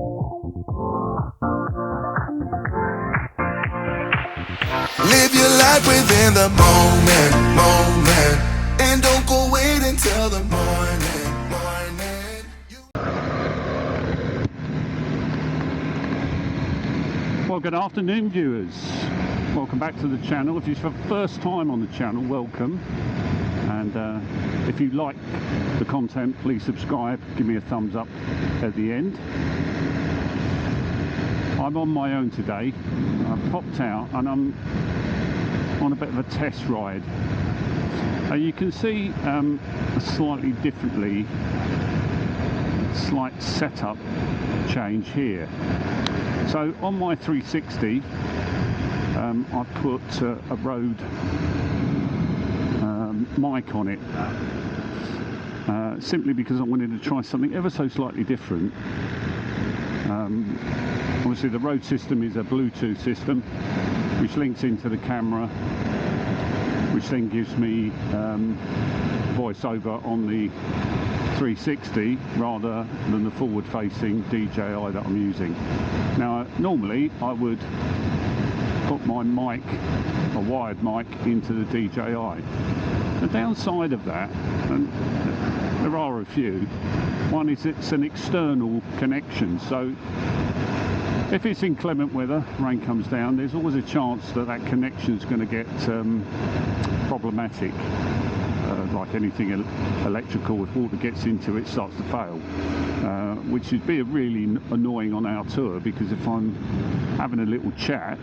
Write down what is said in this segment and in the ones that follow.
Live your life within the moment, and don't go wait until the morning. Well, good afternoon, viewers. Welcome back to the channel. If it's your first time on the channel, welcome. And if you like the content, please subscribe, give me a thumbs up at the end. I'm on my own today. I've popped out and I'm on a bit of a test ride. You can see slightly differently, slight setup change here. So on my 360, I've put a Rode mic on it, simply because I wanted to try something ever so slightly different. Obviously the Rode system is a Bluetooth system which links into the camera, which then gives me voiceover on the 360 rather than the forward-facing DJI that I'm using. Now normally I would put my mic, a wired mic, into the DJI. The downside of that, and there are a few, one is it's an external connection, so if it's inclement weather, rain comes down, there's always a chance that that connection is going to get problematic. Like anything electrical, if water gets into it, starts to fail, which would be really annoying on our tour, because if I'm having a little chat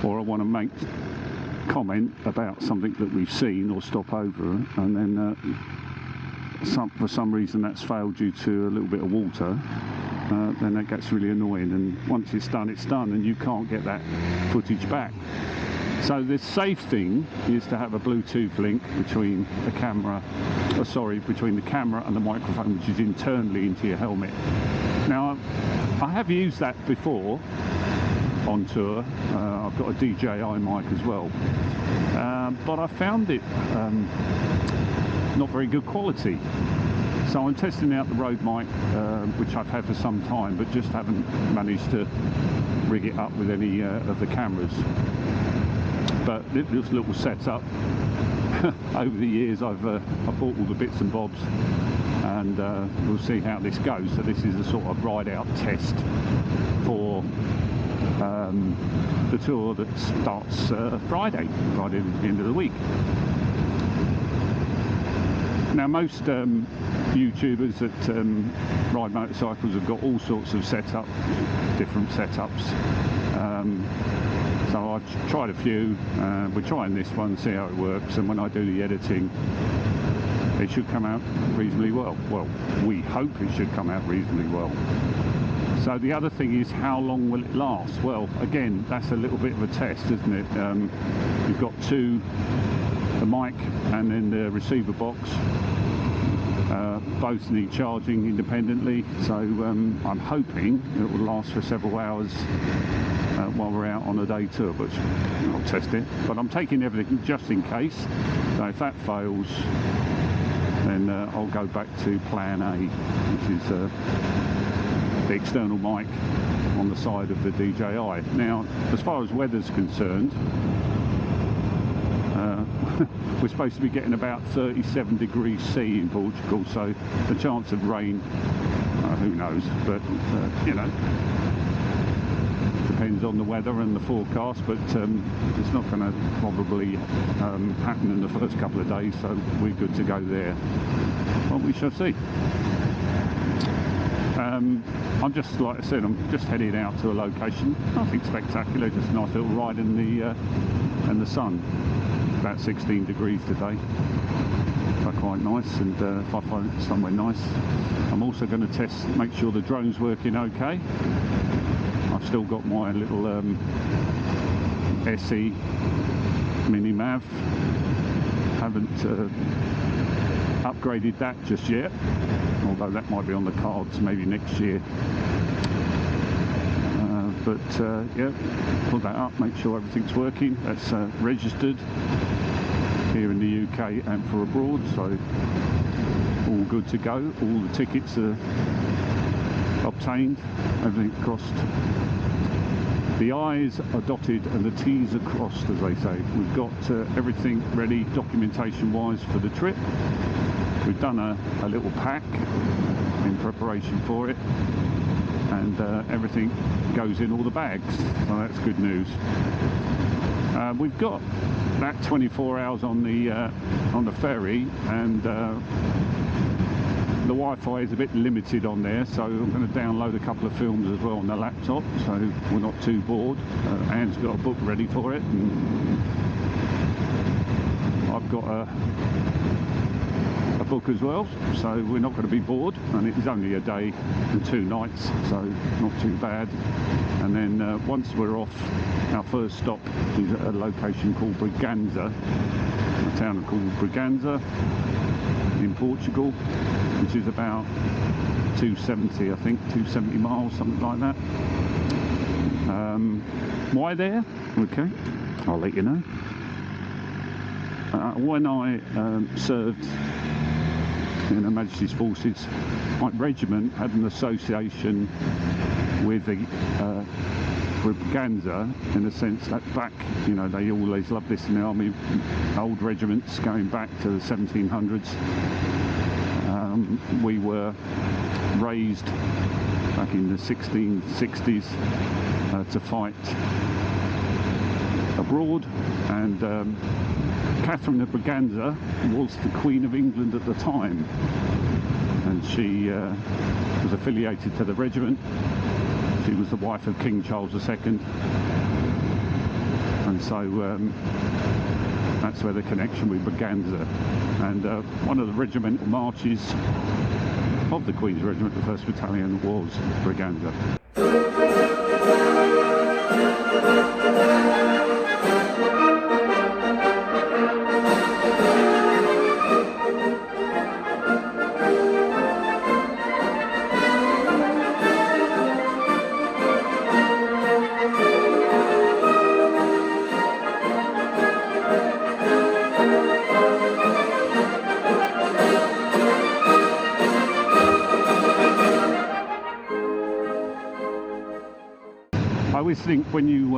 or I want to make comment about something that we've seen or stop over, and then for some reason that's failed due to a little bit of water, then that gets really annoying, and once it's done, and you can't get that footage back. So the safe thing is to have a Bluetooth link between the camera, between the camera and the microphone, which is internally into your helmet. Now, I have used that before on tour. I've got a DJI mic as well, but I found it not very good quality. So I'm testing out the Rode mic, which I've had for some time, but just haven't managed to rig it up with any of the cameras. But this little setup, over the years I've bought all the bits and bobs, and we'll see how this goes. So this is a sort of ride-out test for the tour that starts Friday at the end of the week. Now most YouTubers that ride motorcycles have got all sorts of different setups. So I've tried a few. We're trying this one, see how it works, and when I do the editing, it should come out reasonably well. Well, we hope it should come out reasonably well. So the other thing is, how long will it last? Well, again, that's a little bit of a test, isn't it? You've got the mic and then the receiver box. Both need charging independently, so I'm hoping it will last for several hours while we're out on a day tour, but I'll test it. But I'm taking everything just in case, so if that fails, then I'll go back to plan A, which is the external mic on the side of the DJI. Now, as far as weather's concerned, we're supposed to be getting about 37 degrees C in Portugal, so the chance of rain, who knows, but you know, depends on the weather and the forecast, but it's not going to probably happen in the first couple of days, so we're good to go there. Well, we shall see. I'm just, like I said, I'm just heading out to a location, nothing spectacular, just a nice little ride in the sun. About 16 degrees today, so quite nice, and if I find somewhere nice, I'm also going to test, make sure the drone's working okay. I've still got my little SE Mini Mav, haven't upgraded that just yet, although that might be on the cards maybe next year. Yeah, pull that up, make sure everything's working. That's registered here in the UK and for abroad, so all good to go. All the tickets are obtained, everything crossed. The I's are dotted and the T's are crossed, as they say. We've got everything ready documentation-wise for the trip. We've done a little pack in preparation for it, and everything goes in all the bags, so that's good news. We've got that 24 hours on the ferry, and the Wi-Fi is a bit limited on there, so I'm going to download a couple of films as well on the laptop, so we're not too bored. Anne's got a book ready for it, and I've got a book as well, so we're not going to be bored, and it's only a day and 2 nights, so not too bad. And then once we're off, our first stop is at a location called Bragança, a town called Bragança in Portugal, which is about 270, I think, 270 miles, something like that. Why there? Okay, I'll let you know. When I served in Her Majesty's Forces, my regiment had an association with the Bragança, in the sense that back, you know, they always loved this in the army, old regiments going back to the 1700s. We were raised back in the 1660s to fight abroad, and Catherine of Bragança was the Queen of England at the time, and she was affiliated to the regiment. She was the wife of King Charles II, and so that's where the connection with Bragança. And one of the regimental marches of the Queen's Regiment, the 1st Battalion, was Bragança. I always think when you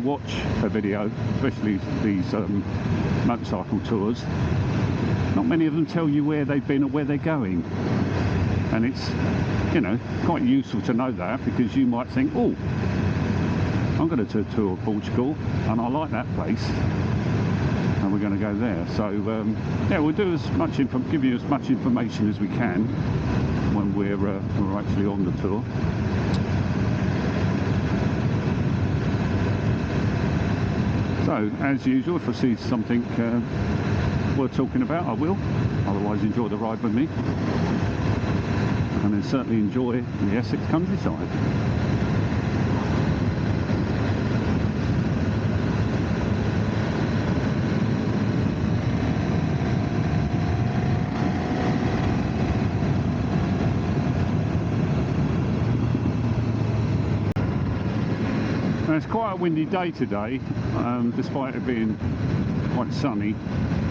watch a video, especially these motorcycle tours, not many of them tell you where they've been or where they're going, and it's, you know, quite useful to know that, because you might think, oh, I'm going to tour Portugal and I like that place and we're going to go there. So yeah, we'll do as much give you as much information as we can when we're actually on the tour. So, as usual, if I see something worth talking about, I will. Otherwise, enjoy the ride with me. And then certainly enjoy the Essex countryside. Now, it's quite a windy day today, despite it being quite sunny.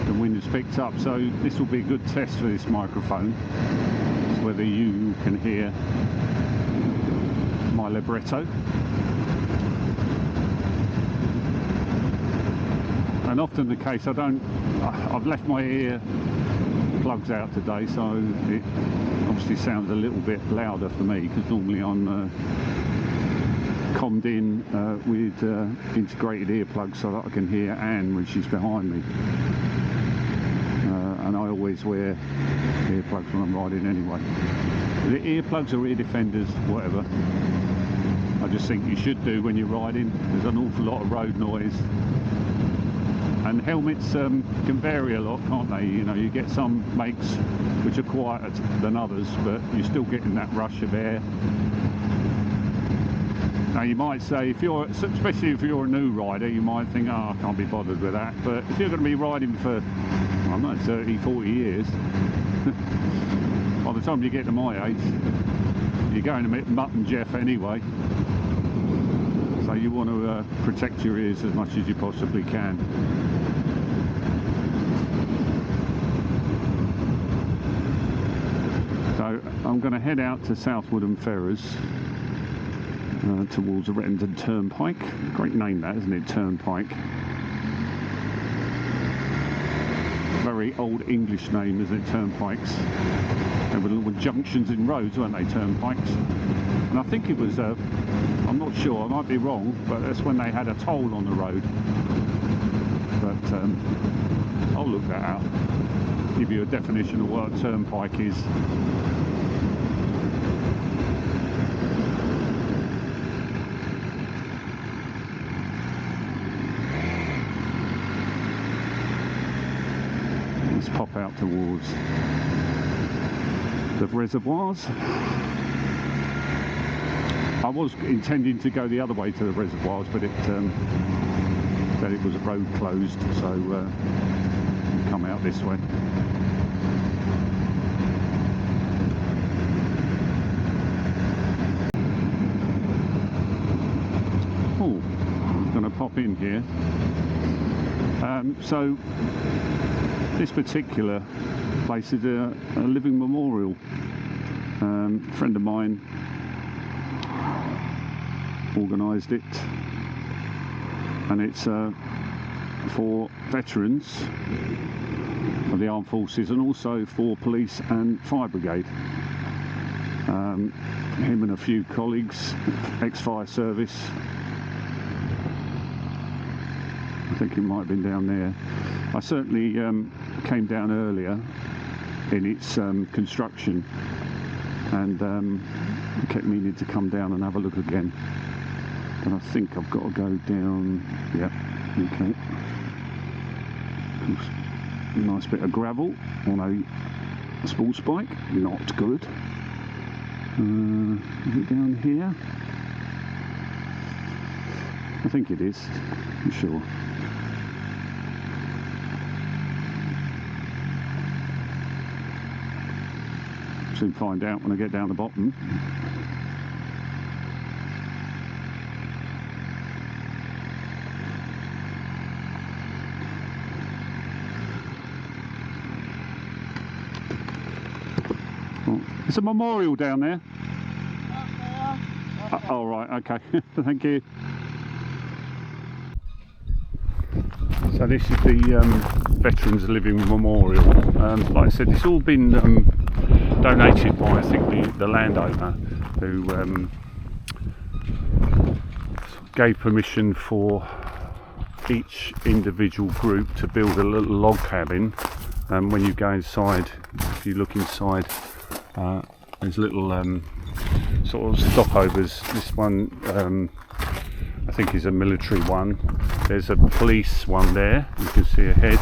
The wind has picked up, so this will be a good test for this microphone, whether you can hear my libretto. And often the case, I've left my ear plugs out today, so it obviously sounds a little bit louder for me, because normally I'm commed in with integrated earplugs so that I can hear Anne when she's behind me. And I always wear earplugs when I'm riding anyway. The earplugs or ear defenders, whatever, I just think you should do when you're riding. There's an awful lot of road noise. And helmets can vary a lot, can't they? You know, you get some makes which are quieter than others, but you're still getting that rush of air. Now you might say, especially if you're a new rider, you might think, oh, I can't be bothered with that. But if you're going to be riding for, I don't know, 30, 40 years, by the time you get to my age, you're going to meet Mutt and Jeff anyway. So you want to protect your ears as much as you possibly can. So I'm going to head out to Southwood and Ferrers towards the Rettendon Turnpike. Great name that, isn't it? Turnpike. Very old English name, isn't it? Turnpikes. They were little junctions in roads, weren't they? Turnpikes. And I think it was, I'm not sure, I might be wrong, but that's when they had a toll on the road. But I'll look that out. Give you a definition of what a turnpike is. Let's pop out towards the reservoirs. I was intending to go the other way to the reservoirs, but it was a road closed, so come out this way. Oh, I'm going to pop in here. So this particular place is a living memorial. A friend of mine organised it, and it's for veterans of the armed forces and also for police and fire brigade. Him and a few colleagues, ex-fire service. I think it might have been down there. I certainly came down earlier in its construction, and I kept meaning to come down and have a look again. But I think I've got to go down. Yeah, okay. A nice bit of gravel on a sports bike, not good. Is it down here? I think it is, I'm sure. Soon find out when I get down the bottom. Oh, it's a memorial down there. Oh, right, okay. Thank you. So this is the Veterans Living Memorial. Like I said, it's all been donated by, I think, the landowner, who gave permission for each individual group to build a little log cabin. When you go inside, if you look inside, there's little sort of stopovers. This one I think is a military one. There's a police one there, you can see ahead,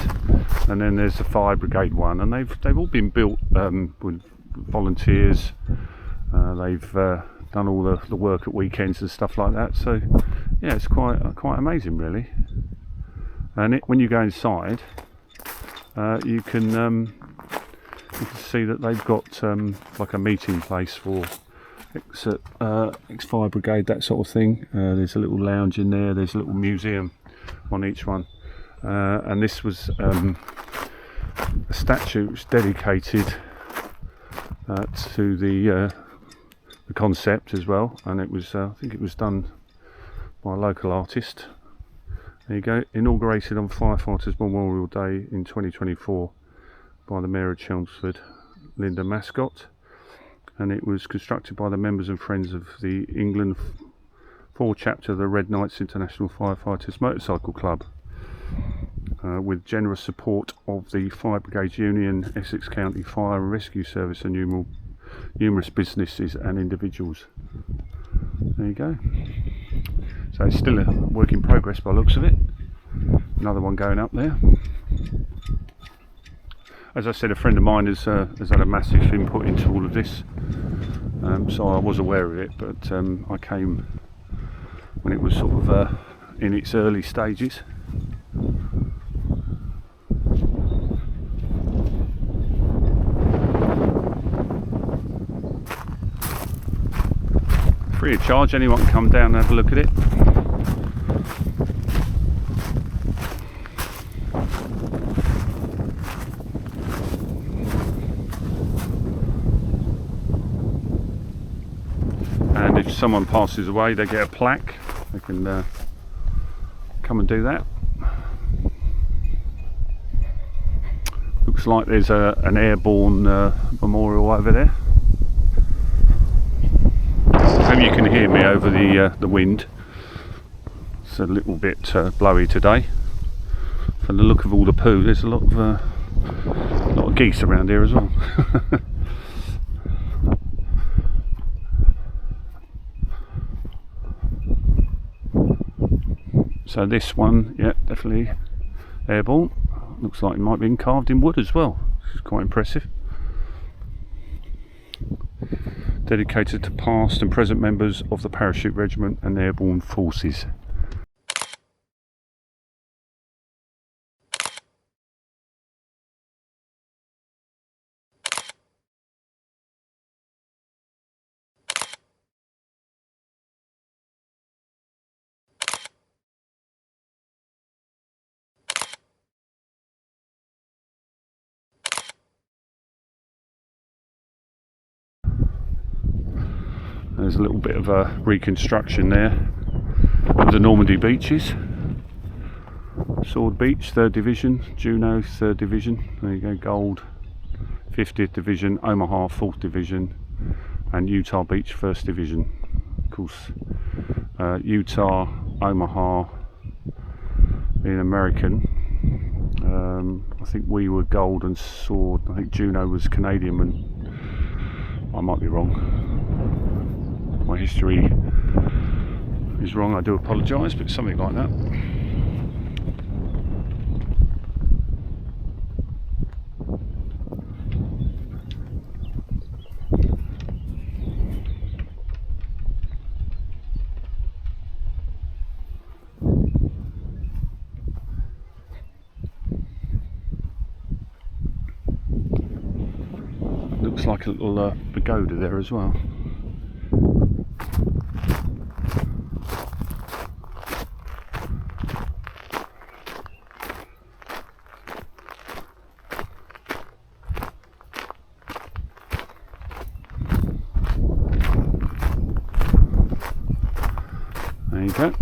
and then there's a fire brigade one, and they've all been built with volunteers. They've done all the work at weekends and stuff like that. So yeah, it's quite amazing, really. And when you go inside, you can see that they've got like a meeting place for ex-fire brigade, that sort of thing. There's a little lounge in there, there's a little museum on each one, and this was a statue which was dedicated to the concept as well, and it was I think it was done by a local artist. There you go, inaugurated on Firefighters Memorial Day in 2024 by the Mayor of Chelmsford, Linda Mascott, and it was constructed by the members and friends of the England 4 chapter of the Red Knights International Firefighters Motorcycle Club, with generous support of the Fire Brigades Union, Essex County Fire and Rescue Service, and numerous businesses and individuals. There you go. So it's still a work in progress by the looks of it. Another one going up there. As I said, a friend of mine has had a massive input into all of this, so I was aware of it, but I came when it was sort of in its early stages. Free of charge, anyone can come down and have a look at it. and if someone passes away they get a plaque. They can come and do that. Looks like there's an airborne memorial over there. Hope you can hear me over the wind. It's a little bit blowy today. From the look of all the poo, there's a lot of geese around here as well. So this one, yeah, definitely airborne. Looks like it might be carved in wood as well, which is quite impressive. Dedicated to past and present members of the Parachute Regiment and Airborne Forces. There's a little bit of a reconstruction there of the Normandy beaches. Sword Beach, 3rd Division, Juno, 3rd Division, there you go, Gold, 50th Division, Omaha, 4th Division, and Utah Beach, 1st Division. Of course, Utah, Omaha, being American, I think we were Gold and Sword. I think Juno was Canadian, and I might be wrong. My history is wrong, I do apologise, but something like that. Looks like a little pagoda there as well. There you go.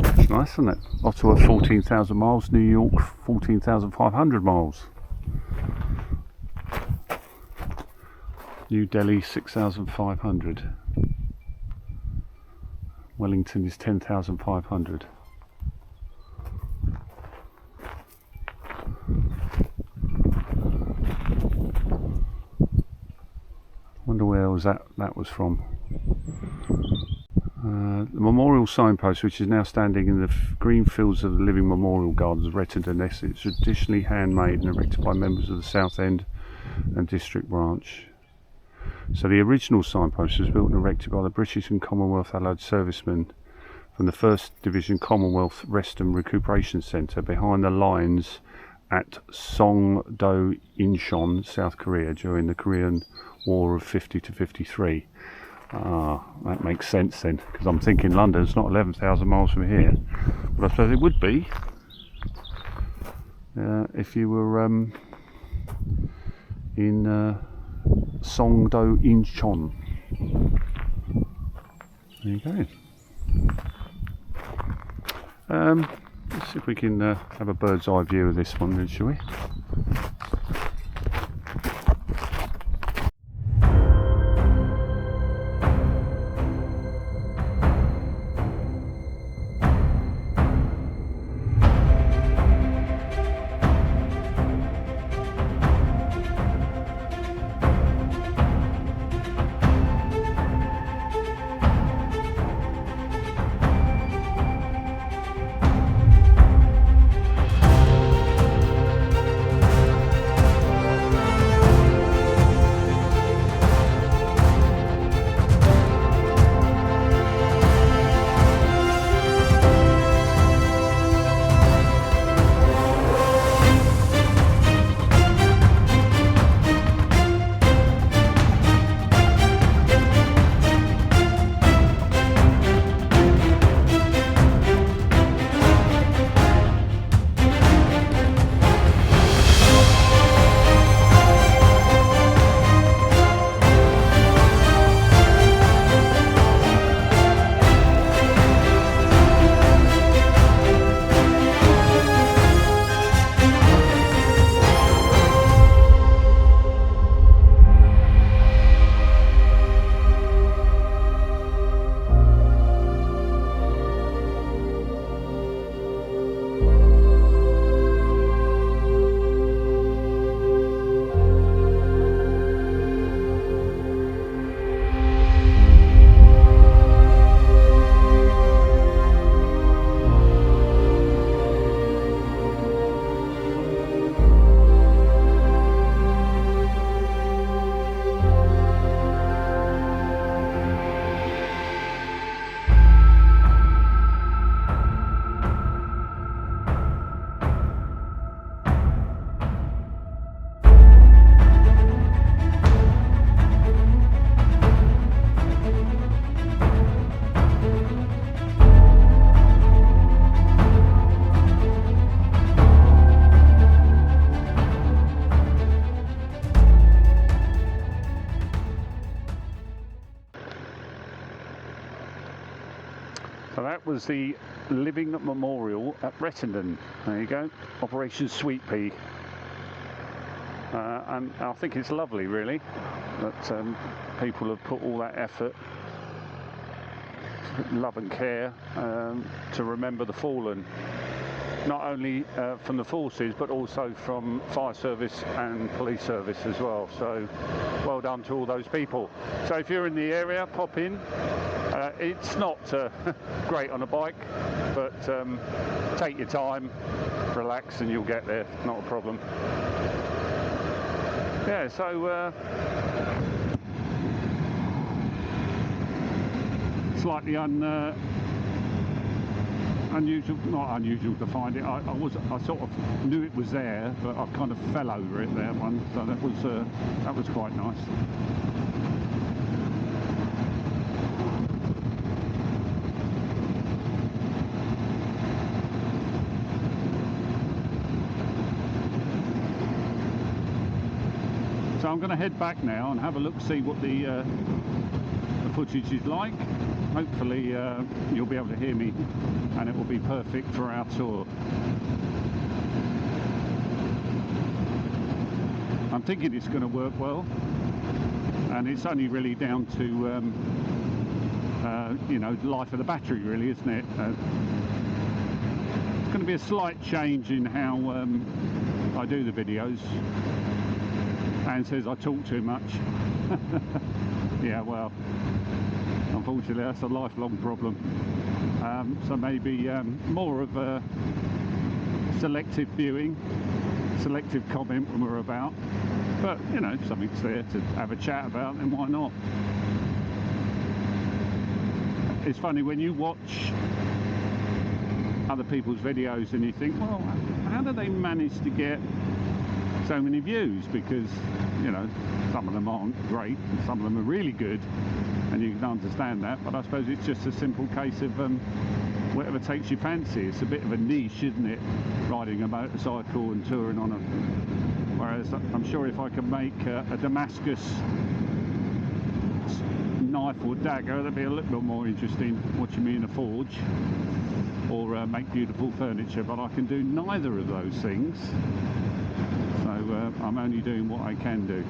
That's nice, isn't it? Ottawa 14,000 miles, New York 14,500 miles. New Delhi 6,500. Wellington is 10,500. Wonder where that was from. The memorial signpost, which is now standing in the green fields of the Living Memorial Gardens, Rettendon, Essex, traditionally handmade and erected by members of the Southend and District Branch. So the original signpost was built and erected by the British and Commonwealth Allied servicemen from the 1st Division Commonwealth Rest and Recuperation Centre behind the lines at Songdo, Incheon, South Korea during the Korean War of 50 to 53. That makes sense then, because I'm thinking London's not 11,000 miles from here, but I suppose it would be if you were in Songdo, Incheon. There you go. Let's see if we can have a bird's eye view of this one then, shall we? So that was the Living Memorial at Rettendon. There you go, Operation Sweet Pea. And I think it's lovely, really, that people have put all that effort, love and care to remember the fallen. Not only from the forces, but also from fire service and police service as well. So well done to all those people. So if you're in the area, pop in. It's not great on a bike, but take your time, relax, and you'll get there. Not a problem. Yeah, so slightly unusual, not unusual to find it. I sort of knew it was there, but I kind of fell over it there once, so that was quite nice. So I'm going to head back now and have a look, see what the footage is like. Hopefully you'll be able to hear me and it will be perfect for our tour. I'm thinking it's going to work well, and it's only really down to you know, the life of the battery, really, isn't it? It's going to be a slight change in how I do the videos. Anne says I talk too much. Yeah, well, unfortunately that's a lifelong problem. So maybe more of a selective viewing, selective comment when we're about. But, you know, if something's there to have a chat about, then why not? It's funny when you watch other people's videos and you think, well, how do they manage to get so many views? Because, you know, some of them aren't great and some of them are really good, and you can understand that, but I suppose it's just a simple case of whatever takes your fancy. It's a bit of a niche, isn't it, riding a motorcycle and touring on a... Whereas I'm sure if I could make a Damascus knife or dagger, that'd be a little bit more interesting watching me in a forge, or make beautiful furniture, but I can do neither of those things. So I'm only doing what I can do,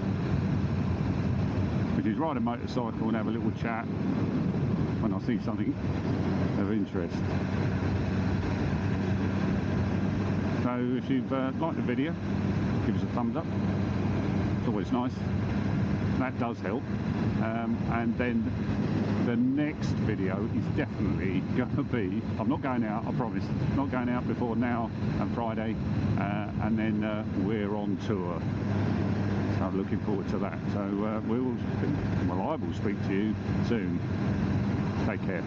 which is ride a motorcycle and have a little chat when I see something of interest. So if you've liked the video, give us a thumbs up. It's always nice. That does help. And then the next video is definitely going to be, I'm not going out, I promise, not going out before now and Friday, and then we're on tour. So I'm looking forward to that. So I will speak to you soon. Take care.